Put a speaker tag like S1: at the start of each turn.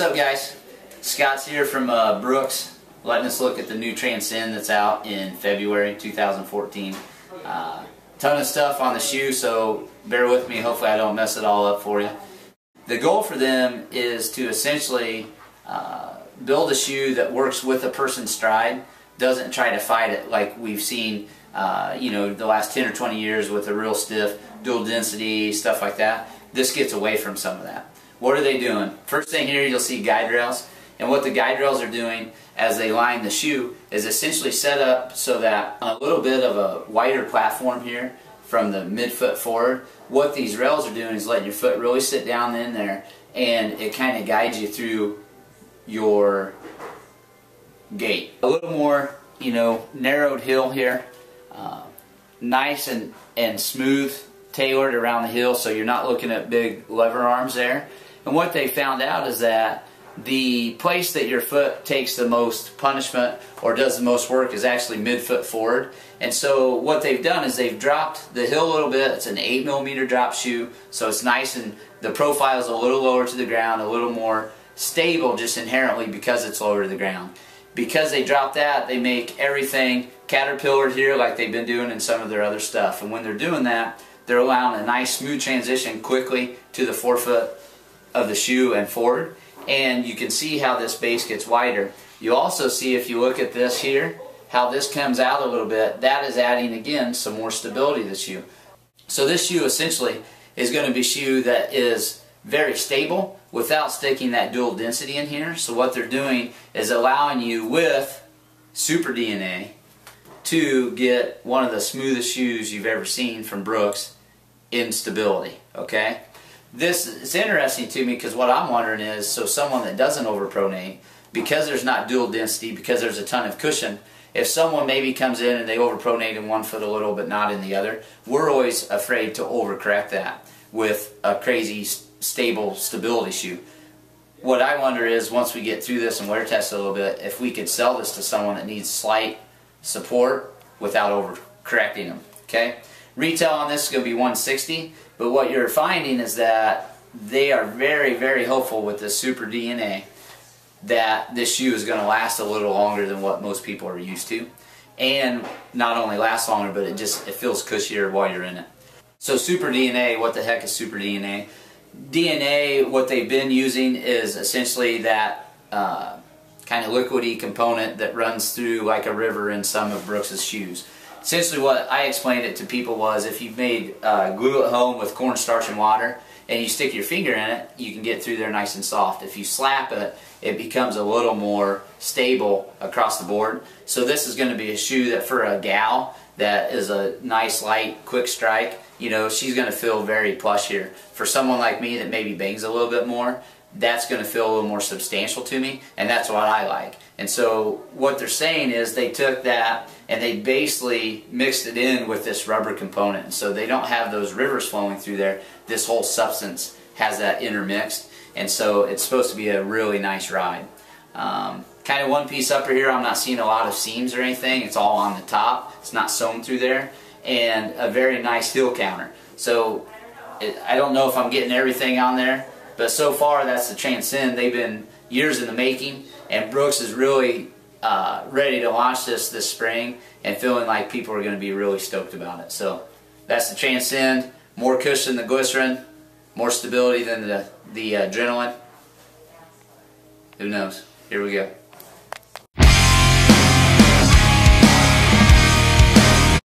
S1: up, guys? Scott's here from Brooks, letting us look at the new Transcend that's out in February 2014. Ton of stuff on the shoe, so bear with me. Hopefully I don't mess it all up for you. The goal for them is to essentially build a shoe that works with a person's stride, doesn't try to fight it like we've seen the last 10 or 20 years with a real stiff dual density, stuff like that. This gets away from some of that. What are they doing? First thing here, you'll see guide rails, and what the guide rails are doing as they line the shoe is essentially set up so that on a little bit of a wider platform here from the midfoot forward, what these rails are doing is letting your foot really sit down in there, and it kind of guides you through your gait. A little more, narrowed heel here, nice and smooth, tailored around the heel, so you're not looking at big lever arms there. And what they found out is that the place that your foot takes the most punishment or does the most work is actually midfoot forward. And so what they've done is they've dropped the heel a little bit. It's an 8mm drop shoe, so it's nice, and the profile is a little lower to the ground, a little more stable just inherently because it's lower to the ground. Because they dropped that, they make everything caterpillared here like they've been doing in some of their other stuff. And when they're doing that, they're allowing a nice smooth transition quickly to the forefoot of the shoe and forward. And you can see how this base gets wider. You also see, if you look at this here, how this comes out a little bit. That is adding, again, some more stability to the shoe. So this shoe essentially is going to be a shoe that is very stable without sticking that dual density in here. So what they're doing is allowing you, with Super DNA, to get one of the smoothest shoes you've ever seen from Brooks in stability. Okay? This is interesting to me because what I'm wondering is, so someone that doesn't overpronate, because there's not dual density, because there's a ton of cushion, if someone maybe comes in and they overpronate in one foot a little but not in the other, we're always afraid to overcorrect that with a crazy stable stability shoe. What I wonder is, once we get through this and wear test a little bit, if we could sell this to someone that needs slight support without overcorrecting them. Okay? Retail on this is going to be $160, but what you're finding is that they are very, very hopeful with this Super DNA that this shoe is going to last a little longer than what most people are used to, and not only last longer, but it feels cushier while you're in it. So Super DNA, what the heck is Super DNA? DNA, what they've been using is essentially that kind of liquidy component that runs through like a river in some of Brooks's shoes. Essentially what I explained it to people was, if you've made glue at home with cornstarch and water and you stick your finger in it, you can get through there nice and soft. If you slap it, it becomes a little more stable across the board. So this is going to be a shoe that, for a gal that is a nice light quick strike, she's going to feel very plush here. For someone like me that maybe bangs a little bit more, that's going to feel a little more substantial to me, and that's what I like. And so what they're saying is they took that and they basically mixed it in with this rubber component. And so they don't have those rivers flowing through there. This whole substance has that intermixed, and so it's supposed to be a really nice ride. Kind of one piece upper here, I'm not seeing a lot of seams or anything. It's all on the top. It's not sewn through there. And a very nice heel counter. So I don't know if I'm getting everything on there, but so far that's the Transcend. They've been years in the making, and Brooks is really ready to launch this spring, and feeling like people are going to be really stoked about it. So that's the Transcend. More cushion than glycerin, more stability than the adrenaline. Who knows? Here we go.